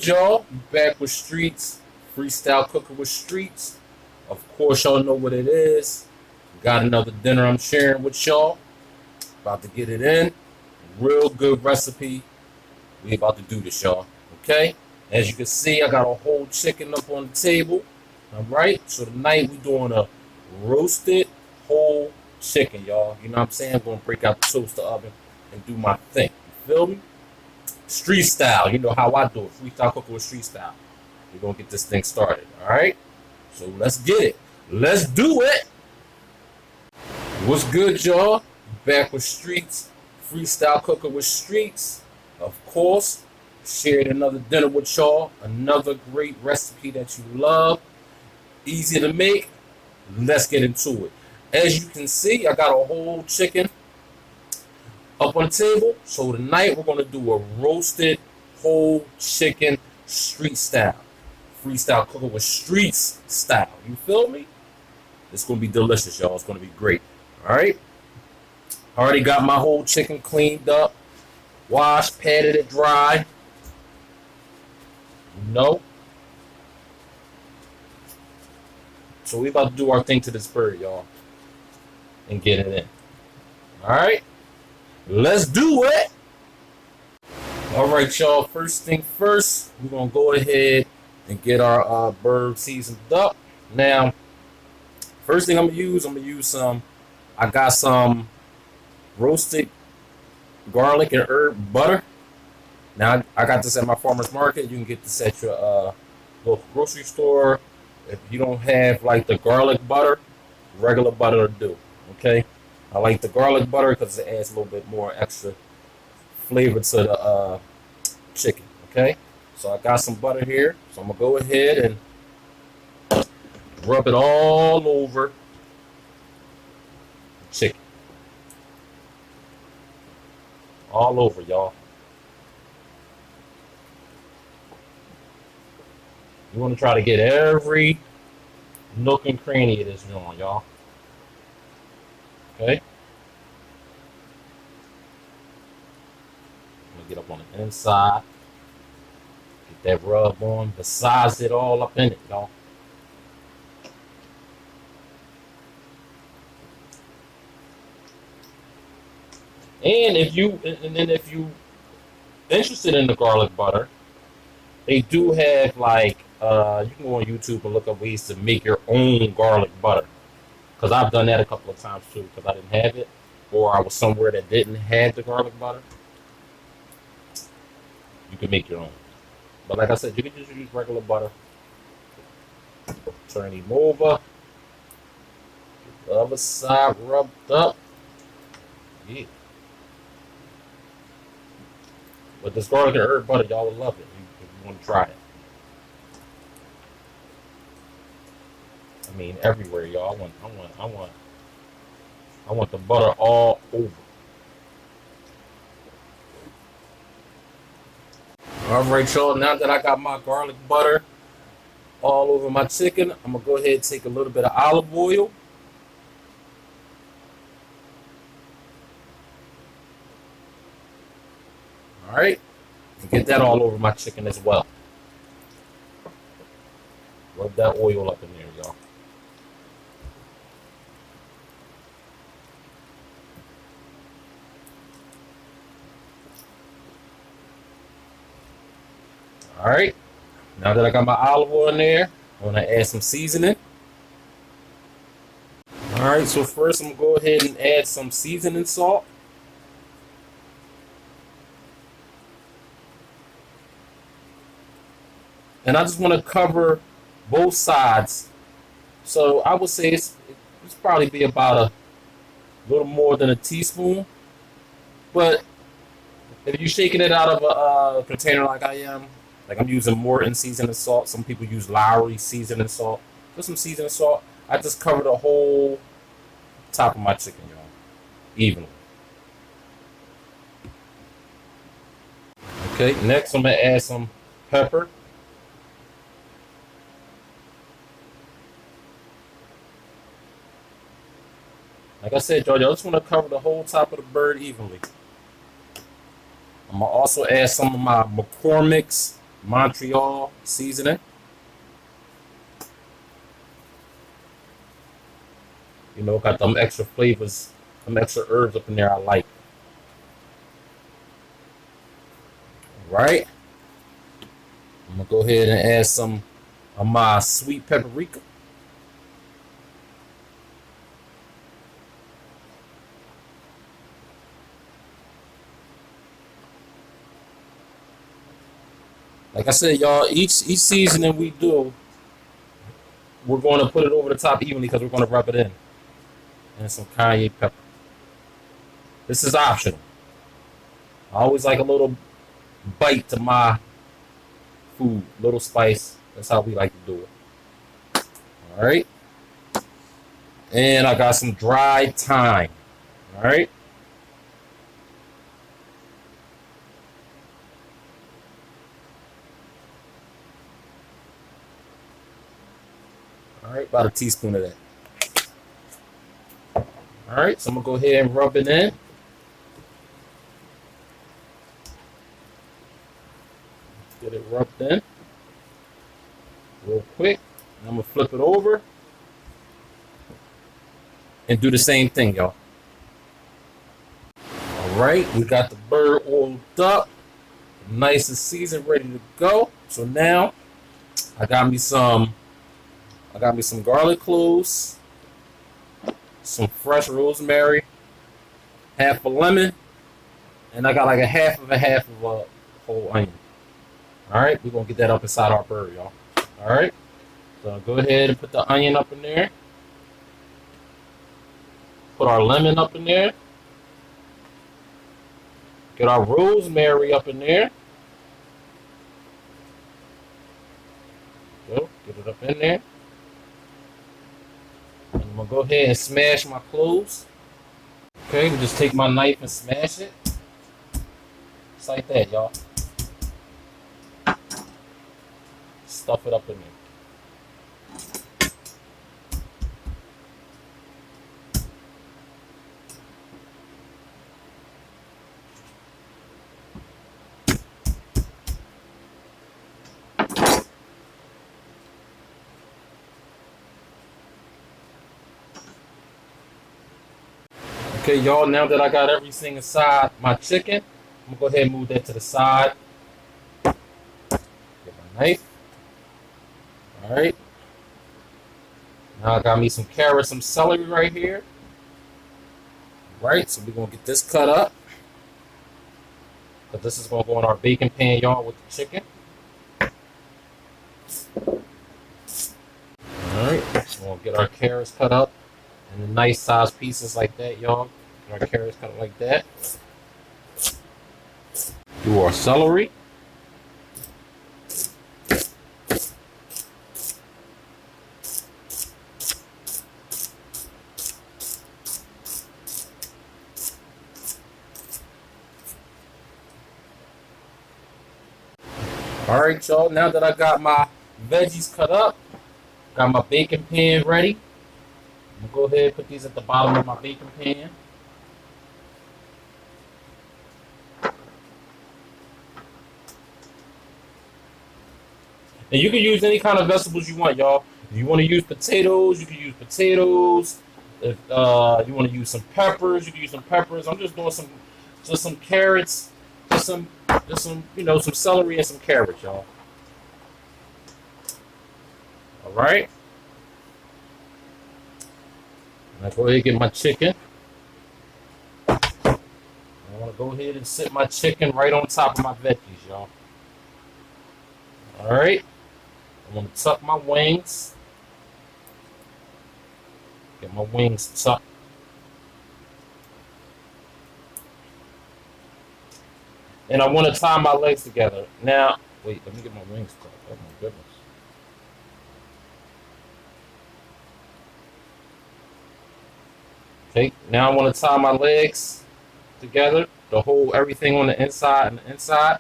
good, y'all? Back with Streetz, freestyle cooking with Streetz. Of course, y'all know what it is. Got another dinner I'm sharing with y'all. About to get it in. Real good recipe. We about to do this, y'all. Okay? As you can see, I got a whole chicken up on the table. All right? So tonight we doing a roasted whole chicken, y'all. You know what I'm saying? I'm gonna break out the toaster oven and do my thing. You feel me? Street style. You know how I do it. Freestyle cooking with street style. We're gonna get this thing started. All right? So let's get it. Let's do it. What's good, y'all? Back with Streetz, freestyle cooking with Streetz. Of course, shared another dinner with y'all. Another great recipe that you love. Easy to make. Let's get into it. As you can see, I got a whole chicken up on the table. So tonight we're gonna do a roasted whole chicken street style. Freestyle cooking with Streetz style. You feel me? It's gonna be delicious, y'all. It's gonna be great. All right. Already got my whole chicken cleaned up, washed, patted it dry. So we about to do our thing to this bird, y'all, and get it in. All right. Let's do it. All right, y'all. First thing first, we're gonna go ahead and get our bird seasoned up. Now, first thing I'm gonna use some. I got some roasted garlic and herb butter. Now I got this at my farmer's market. You can get this at your local grocery store. If you don't have like the garlic butter, regular butter will do. Okay, I like the garlic butter because it adds a little bit more extra flavor to the chicken. Okay, so I got some butter here. So I'm gonna go ahead and rub it all over the chicken. All over, y'all. You want to try to get every nook and cranny of this joint, y'all. Okay? I'm going to get up on the inside. Get that rub on. Besides it all up in it, y'all. And if you interested in the garlic butter, they do have like you can go on YouTube and look up ways to make your own garlic butter. Because I've done that a couple of times too, because I didn't have it, or I was somewhere that didn't have the garlic butter. You can make your own. But like I said, you can just use regular butter. Turn him over. Get the other side rubbed up. Yeah. But this garlic and herb butter, y'all will love it if you want to try it. I mean, everywhere, y'all. I want the butter all over. All right, y'all. Now that I got my garlic butter all over my chicken, I'm gonna go ahead and take a little bit of olive oil. All right, and get that all over my chicken as well. Rub that oil up in there, y'all. All right, now that I got my olive oil in there, I'm gonna add some seasoning. All right, so first I'm gonna go ahead and add some seasoning salt. And I just want to cover both sides. So I would say it's probably be about a little more than a teaspoon. But if you're shaking it out of a container like I am, like I'm using Morton seasoning salt. Some people use Lowry seasoning salt. Just some seasoning salt. I just cover the whole top of my chicken, y'all, evenly. Okay, next I'm gonna add some pepper. Like I said, y'all, I just want to cover the whole top of the bird evenly. I'm going to also add some of my McCormick's Montreal seasoning. You know, got them extra flavors, some extra herbs up in there I like. Right? I'm gonna go ahead and add some of my sweet paprika. Like I said, y'all, each seasoning we do, we're going to put it over the top evenly because we're going to rub it in. And some cayenne pepper. This is optional. I always like a little bite to my food, little spice. That's how we like to do it. All right. And I got some dried thyme. All right. All right, about a teaspoon of that. All right, so I'm gonna go ahead and rub it in. Get it rubbed in real quick. And I'm gonna flip it over and do the same thing, y'all. All right, we got the bird oiled up, nice and seasoned, ready to go. So now I got me some garlic cloves, some fresh rosemary, half a lemon, and I got like a half of a whole onion. All right, we're gonna get that up inside our bird, y'all. All right, so go ahead and put the onion up in there. Put our lemon up in there. Get our rosemary up in there. Go, get it up in there. And I'm gonna go ahead and smash my cloves. Okay, we just take my knife and smash it. Just like that, y'all. Stuff it up in there. Okay, y'all, now that I got everything inside my chicken, I'm gonna go ahead and move that to the side. Get my knife. All right. Now I got me some carrots, some celery right here. All right, so we're gonna get this cut up. But this is gonna go in our baking pan, y'all, with the chicken. All right, so we'll get our carrots cut up in nice size pieces like that, y'all. Get our carrots cut like that. Do our celery. All right, y'all, now that I got my veggies cut up, got my baking pan ready, I'm gonna go ahead and put these at the bottom of my baking pan. And you can use any kind of vegetables you want, y'all. If you want to use potatoes, you can use potatoes. If you want to use some peppers, you can use some peppers. I'm just doing some carrots, just some, some celery and some carrots, y'all. All right. Now go ahead and get my chicken. I want to go ahead and sit my chicken right on top of my veggies, y'all. All right. I'm going to tuck my wings. Get my wings tucked. And I want to tie my legs together. Now, wait, let me get my wings tucked. Oh my goodness. Okay, now I want to tie my legs together to hold everything on the inside and the inside.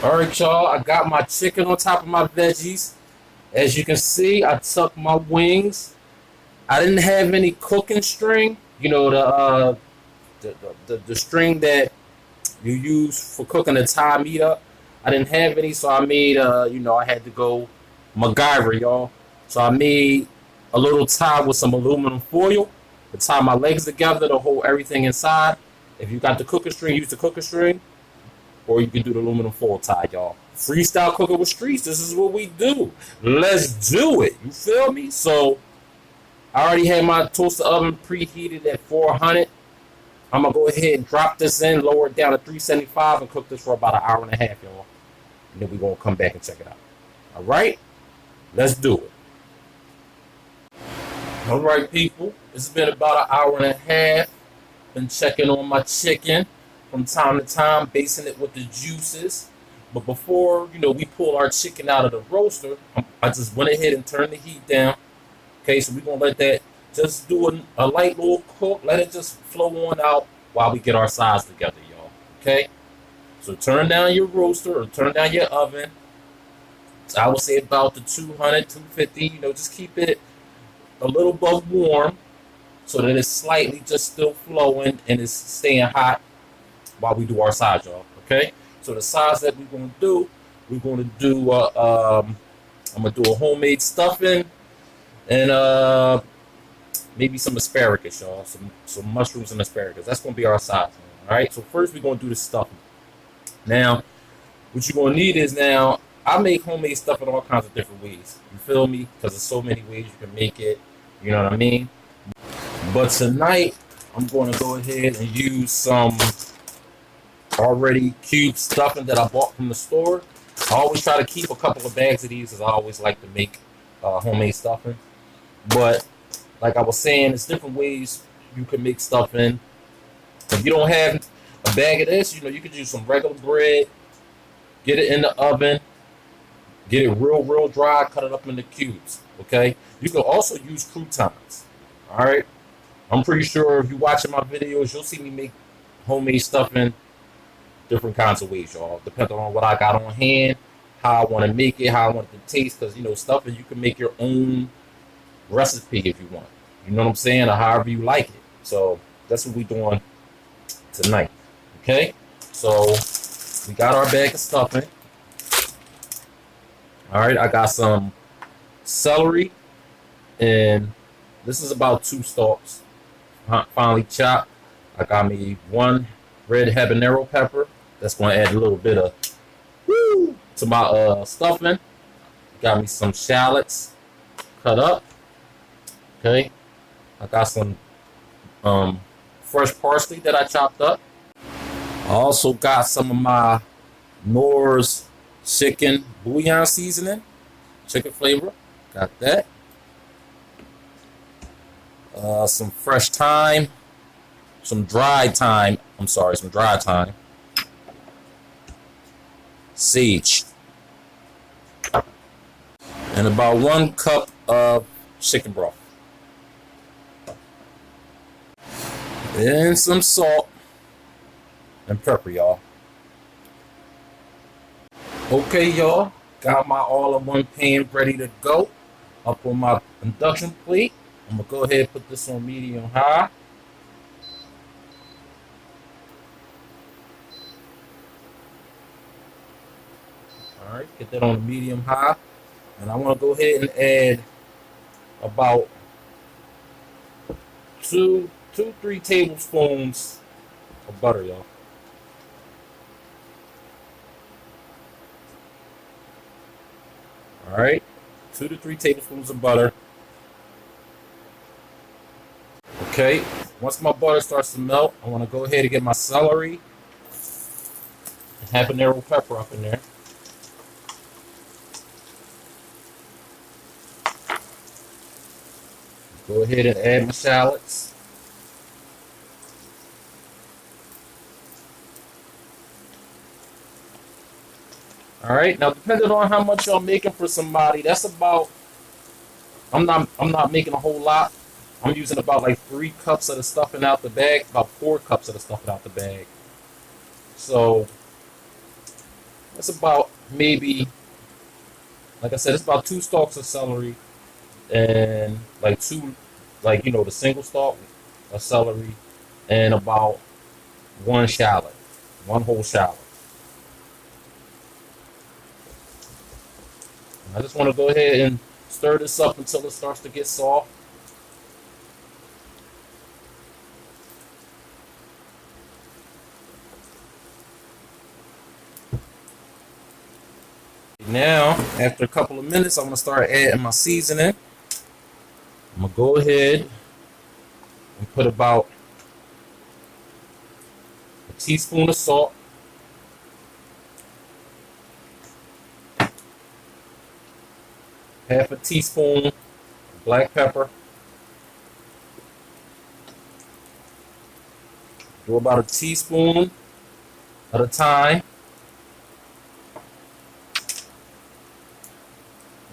All right, y'all, I got my chicken on top of my veggies. As you can see, I tucked my wings. I didn't have any cooking string, the string that you use for cooking a Thai meat up. I didn't have any, so I made I had to go MacGyver, y'all. So I made a little tie with some aluminum foil to tie my legs together to hold everything inside. If you got the cooker string, use the cooker string, or you can do the aluminum foil tie, y'all. Freestyle cooking with Streetz. This is what we do. Let's do it. You feel me? So I already had my toaster oven preheated at 400. I'm gonna go ahead and drop this in, lower it down to 375, and cook this for about an hour and a half, y'all. And then we're gonna come back and check it out. All right, let's do it. All right, people. It's been about an hour and a half. Been checking on my chicken from time to time, basting it with the juices. But before we pull our chicken out of the roaster, I just went ahead and turned the heat down. Okay, so we're gonna let that just do a light little cook. Let it just flow on out while we get our sides together, y'all. Okay, so turn down your roaster or turn down your oven. So I would say about the 200, 250. Just keep it a little above warm so that it's slightly just still flowing and it's staying hot while we do our sides, y'all. Okay, so the sides that we're gonna do, I'm gonna do a homemade stuffing and maybe some asparagus, y'all. Some mushrooms and asparagus. That's gonna be our sides. All right. So first we're gonna do the stuffing. Now, what you're gonna need is I make homemade stuffing all kinds of different ways. You feel me? Because there's so many ways you can make it. You know what I mean? But tonight I'm going to go ahead and use some already cube stuffing that I bought from the store. I always try to keep a couple of bags of these, as I always like to make homemade stuffing. But like I was saying, there's different ways you can make stuffing. If you don't have a bag of this, you could use some regular bread, get it in the oven, get it real dry, cut it up into cubes. Okay, you can also use croutons. All right, I'm pretty sure if you're watching my videos, you'll see me make homemade stuffing different kinds of ways, y'all, depending on what I got on hand, how I want to make it, how I want it to taste. Because stuffing, you can make your own recipe if you want. You know what I'm saying? Or however you like it. So that's what we're doing tonight. Okay, so we got our bag of stuffing. All right, I got some celery, and this is about 2 stalks finely chopped. I got me 1 red habanero pepper. That's going to add a little bit of to my stuffing. Got me some shallots cut up. Okay, I got some fresh parsley that I chopped up. I also got some of my Knorr's chicken bouillon seasoning, chicken flavor. Got that. Some fresh thyme, some dried thyme. Some dried thyme. Sage. And about 1 cup of chicken broth. And some salt and pepper, y'all. Okay, y'all. Got my all-in-one pan ready to go up on my induction plate. I'm going to go ahead and put this on medium high. All right, get that on medium high. And I want to go ahead and add about 3 tablespoons of butter, y'all. All right, 2 to 3 tablespoons of butter. Okay, once my butter starts to melt, I want to go ahead and get my celery and habanero pepper up in there. Go ahead and add my shallots. All right, now depending on how much y'all making for somebody, that's about, I'm not making a whole lot. I'm using about like 3 cups of the stuffing out the bag, about 4 cups of the stuffing out the bag. So that's about maybe, like I said, it's about 2 stalks of celery and like 2, the single stalk of celery and about 1 shallot. One whole shallot. I just want to go ahead and stir this up until it starts to get soft. Now, after a couple of minutes, I'm going to start adding my seasoning. I'm going to go ahead and put about a teaspoon of salt, half a teaspoon of black pepper, do about a teaspoon at a time.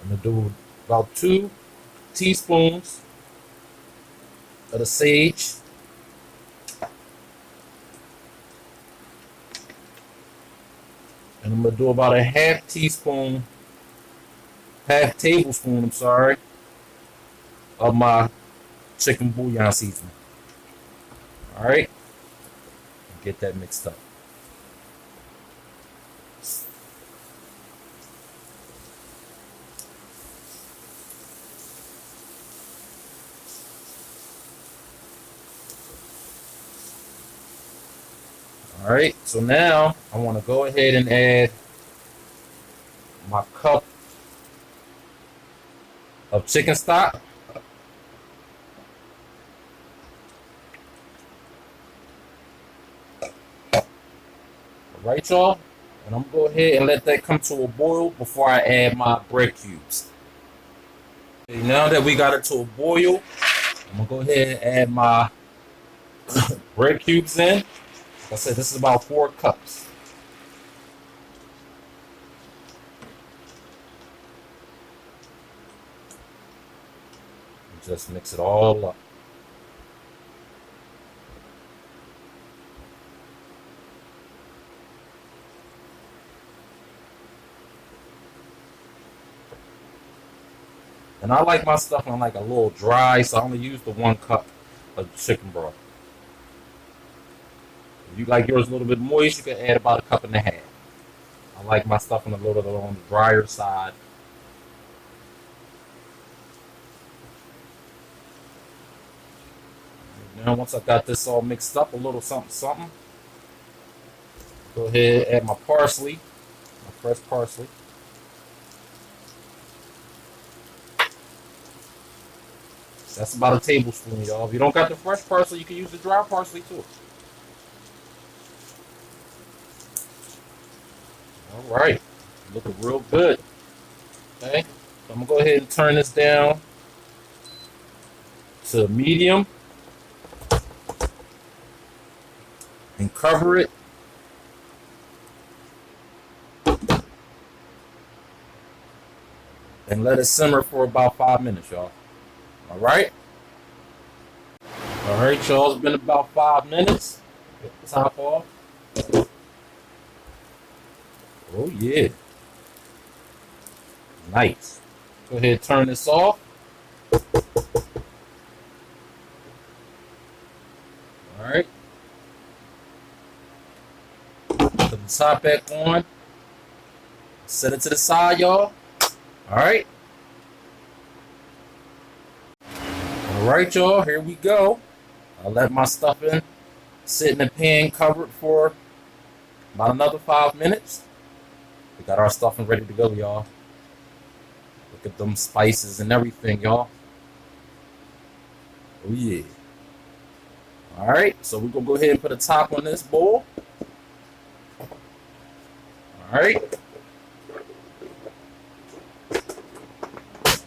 I'm going to do about 2 teaspoons of the sage. And I'm going to do about a half tablespoon, I'm sorry, of my chicken bouillon seasoning. All right, get that mixed up. All right, so now I want to go ahead and add my cup of chicken stock. All right, y'all, and I'm gonna go ahead and let that come to a boil before I add my bread cubes. Okay, now that we got it to a boil, I'm gonna go ahead and add my bread cubes in. Like I said, this is about 4 cups. Just mix it all up. And I like my stuffing like a little dry, so I only use the 1 cup of chicken broth. If you like yours a little bit moist, you can add about 1.5 cups. I like my stuffing a little bit on the drier side. Now once I got this all mixed up, a little something, go ahead and add my parsley, my fresh parsley. That's about a tablespoon, y'all. If you don't got the fresh parsley, you can use the dry parsley too. All right, looking real good. Okay, so I'm gonna go ahead and turn this down to medium and cover it. And let it simmer for about 5 minutes, y'all. All right. All right, y'all. It's been about 5 minutes. Get the top off. Oh yeah. Nice. Go ahead and turn this off. All right. Put the top back on. Set it to the side, y'all. All right. All right, y'all. Here we go. I'll let my stuffing sit in the pan covered for about another 5 minutes. We got our stuffing ready to go, y'all. Look at them spices and everything, y'all. Oh, yeah. All right, so we're going to go ahead and put a top on this bowl. All right.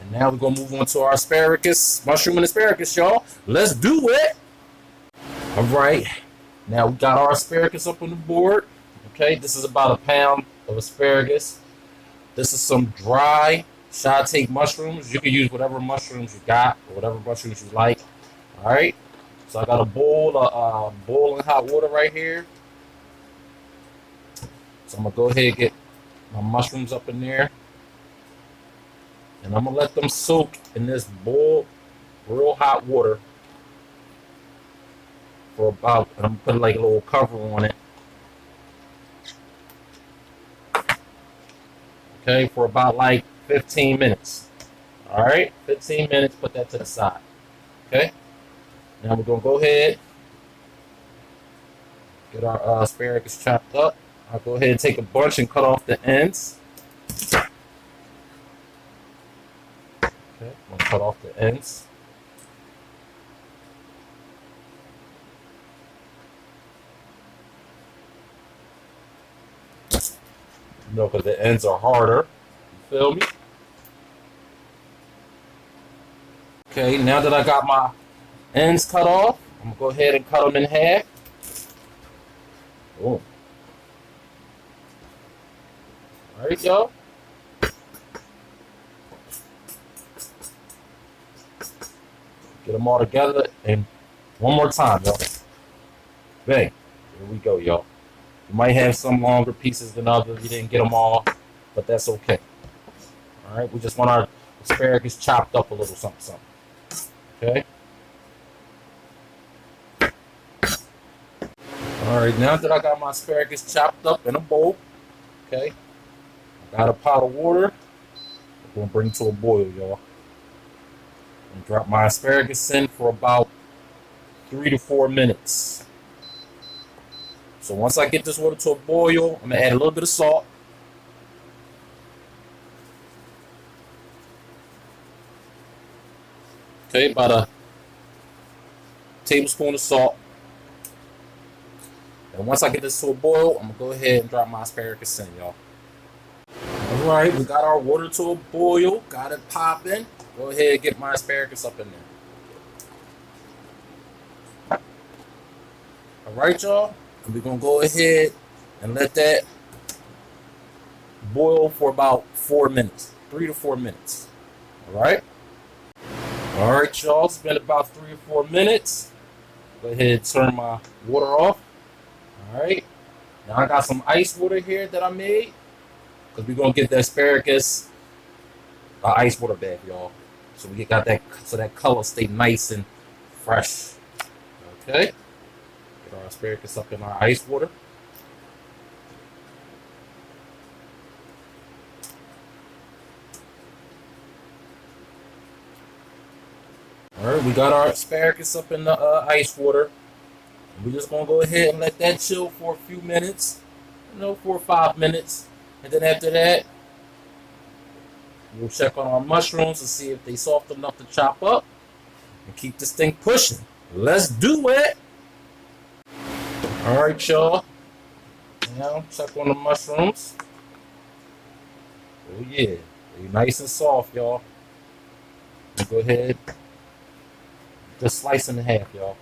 And now we're going to move on to our asparagus, mushroom and asparagus, y'all. Let's do it. All right. Now we got our asparagus up on the board. Okay, this is about 1 pound of asparagus. This is some dry sauteed mushrooms. You can use whatever mushrooms you got or whatever mushrooms you like. All right. So I got a bowl of boiling hot water right here. So I'm gonna go ahead and get my mushrooms up in there, and I'm gonna let them soak in this bowl, real hot water, for about. And I'm gonna put like a little cover on it Okay, for about like 15 minutes. All right, 15 minutes, put that to the side. Okay, now we're gonna go ahead, get our asparagus chopped up. I'll go ahead and take a bunch and cut off the ends. Okay, I'm gonna cut off the ends. You know, because the ends are harder. You feel me? Okay, now that I got my ends cut off, I'm gonna go ahead and cut them in half. Boom. All right, y'all. Get them all together, and one more time, y'all. Bang. Here we go, y'all. You might have some longer pieces than others. You didn't get them all, but that's okay. All right, we just want our asparagus chopped up a little something. Okay. All right, now that I got my asparagus chopped up in a bowl, okay, I got a pot of water. I'm gonna bring to a boil, y'all. And drop my asparagus in for about 3 to 4 minutes. So once I get this water to a boil, I'm gonna add a little bit of salt. Okay, about a tablespoon of salt. And once I get this to a boil, I'm gonna go ahead and drop my asparagus in, y'all. All right, we got our water to a boil, got it popping. Go ahead and get my asparagus up in there. All right, y'all. And we're gonna go ahead and let that boil for about 4 minutes, 3 to 4 minutes. All right. All right, y'all. It's been about 3 or 4 minutes. Go ahead and turn my water off. All right. Now I got some ice water here that I made because we're gonna get the asparagus ice water bath, y'all. So we got that, so that color stay nice and fresh. Okay. Get our asparagus up in our ice water. All right, we got our asparagus up in the ice water. We're just gonna go ahead and let that chill for a few minutes, 4 or 5 minutes, and then after that, we'll check on our mushrooms and see if they soft enough to chop up, and keep this thing pushing. Let's do it. All right, y'all. Now check on the mushrooms. Oh yeah, they're nice and soft, y'all. Go ahead, just slice in half, y'all.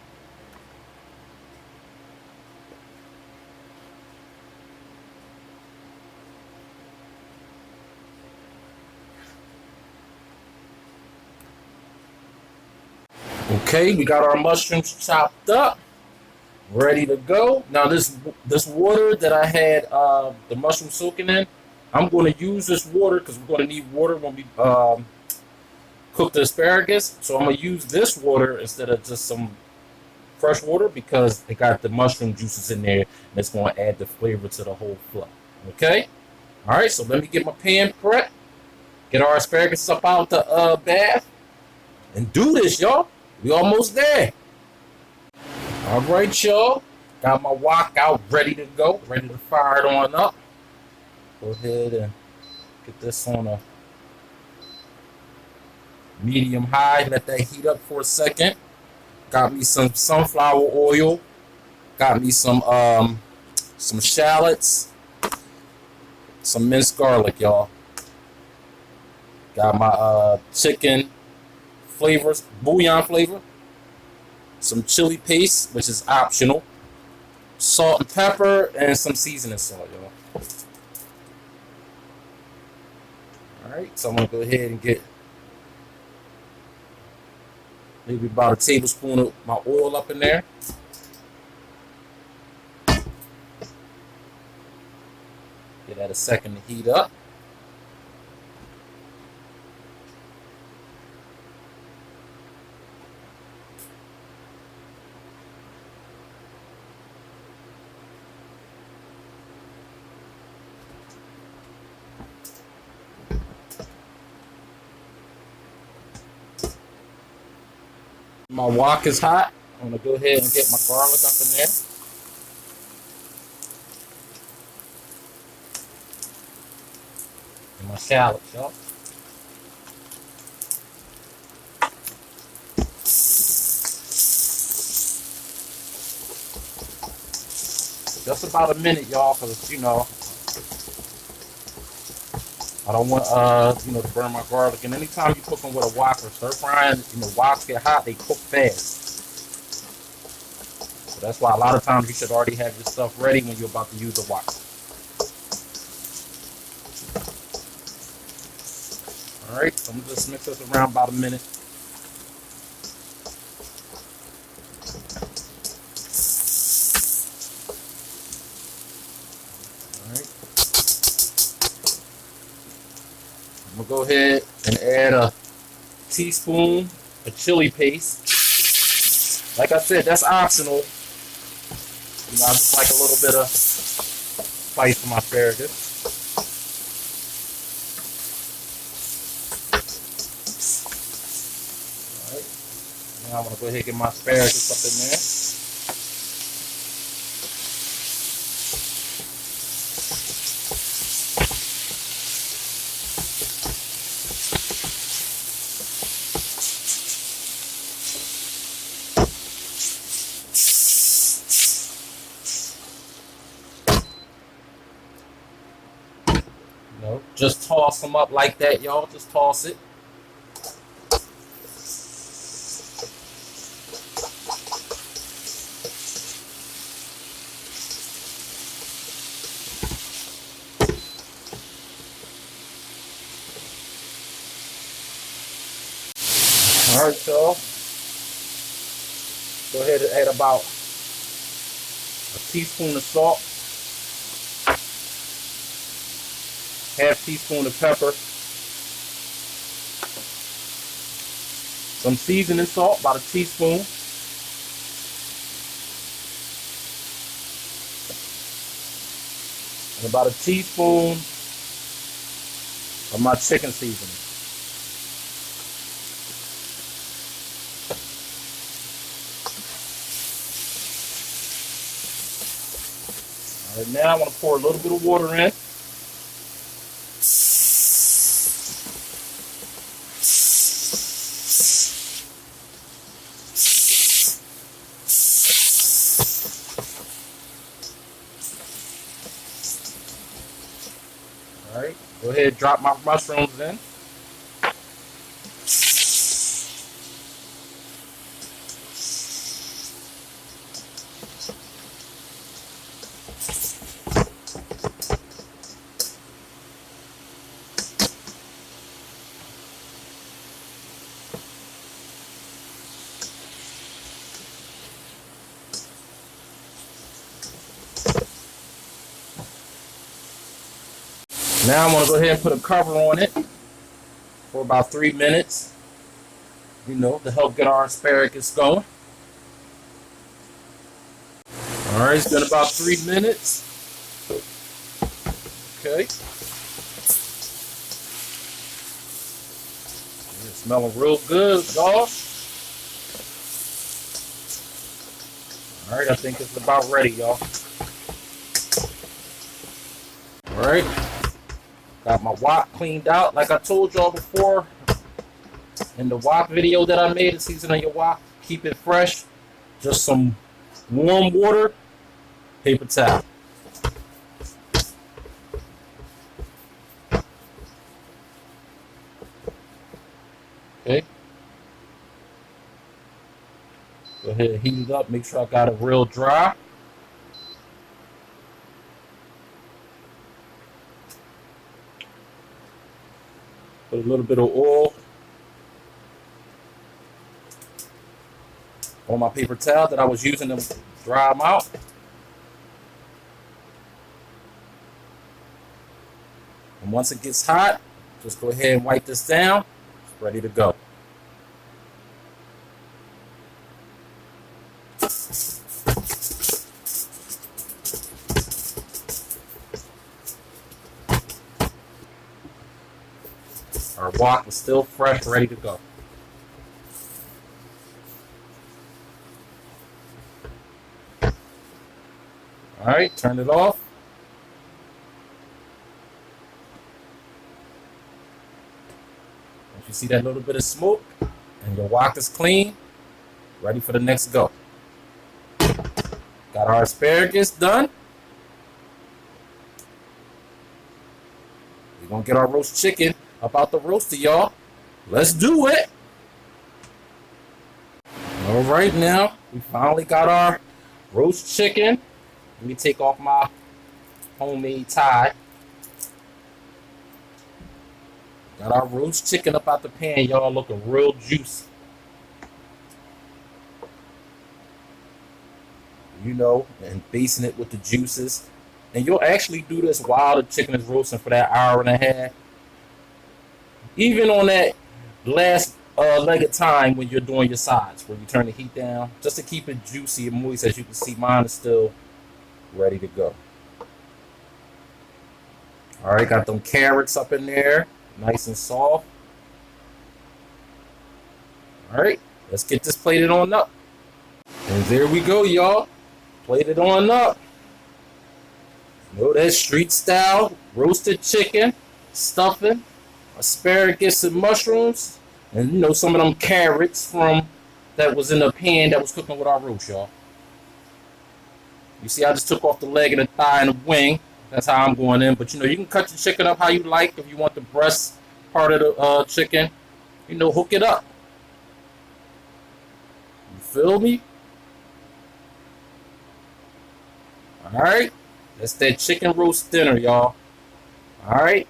Okay, we got our mushrooms chopped up, ready to go. Now this water that I had the mushroom soaking in, I'm going to use this water because we're going to need water when we cook the asparagus. So I'm going to use this water instead of just some fresh water because it got the mushroom juices in there, and it's going to add the flavor to the whole flow. Okay. All right. So let me get my pan prepped. Get our asparagus up out the bath and do this, y'all. We almost there. All right, y'all. Got my wok out ready to go, ready to fire it on up. Go ahead and get this on a medium high. Let that heat up for a second. Got me some sunflower oil. Got me some shallots, some minced garlic, y'all. Got my chicken flavors, bouillon flavor, some chili paste, which is optional, salt and pepper, and some seasoning salt, y'all. All right, so I'm gonna go ahead and get maybe about a tablespoon of my oil up in there. Get that a second to heat up. My wok is hot. I'm gonna go ahead and get my garlic up in there. And my shallots, y'all. Just about a minute, y'all, because you know I don't want to burn my garlic. And anytime you cook them with a wok or stir frying, woks get hot, they cook fast. So that's why a lot of times you should already have your stuff ready when you're about to use a wok. All right, so I'm gonna just mix this around about a minute. All right, I'm gonna go ahead and add a teaspoon of chili paste. Like I said, that's optional. I just like a little bit of spice for my asparagus. All right. Now I'm gonna go ahead and get my asparagus up in there. Just toss them up like that, y'all. Just toss it. All right, y'all. Go ahead and add about a teaspoon of salt. Half teaspoon of pepper, some seasoning salt, about a teaspoon, and about a teaspoon of my chicken seasoning. All right, now I want to pour a little bit of water in. All right, go ahead and drop my mushrooms in. Now I'm going to go ahead and put a cover on it for about 3 minutes, to help get our asparagus going. All right, it's been about 3 minutes. Okay. It's smelling real good, y'all. All right, I think it's about ready, y'all. All right. Got my wok cleaned out. Like I told y'all before in the wok video that I made, the seasoning your wok, keep it fresh. Just some warm water, paper towel. Okay. Go ahead and heat it up. Make sure I got it real dry. Put a little bit of oil on my paper towel that I was using to dry them out. And once it gets hot, just go ahead and wipe this down. It's ready to go. Our wok is still fresh, ready to go. All right, turn it off. Once you see that little bit of smoke and your wok is clean, ready for the next go. Got our asparagus done. We're gonna get our roast chicken up out the roaster, y'all. Let's do it. All right, now we finally got our roast chicken. Let me take off my homemade tie. Got our roast chicken up out the pan, y'all, looking real juicy. You know, and basting it with the juices. And you'll actually do this while the chicken is roasting for that hour and a half. Even on that last leg of time when you're doing your sides, where you turn the heat down, just to keep it juicy and moist. As you can see, mine is still ready to go. All right, got them carrots up in there, nice and soft. All right, let's get this plated on up. And there we go, y'all. Plated on up. You know that street style roasted chicken, stuffing, asparagus and mushrooms, and you know some of them carrots from that was in the pan that was cooking with our roast, y'all. You see, I just took off the leg and the thigh and the wing. That's how I'm going in. But you know, you can cut your chicken up how you like. If you want the breast part of the chicken, you know, hook it up. You feel me? All right, that's that chicken roast dinner, y'all. All right,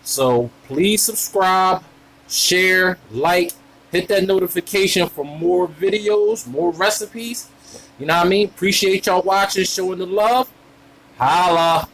so please subscribe, share, like, hit that notification for more videos, more recipes. You know what I mean? Appreciate y'all watching, showing the love. Holla.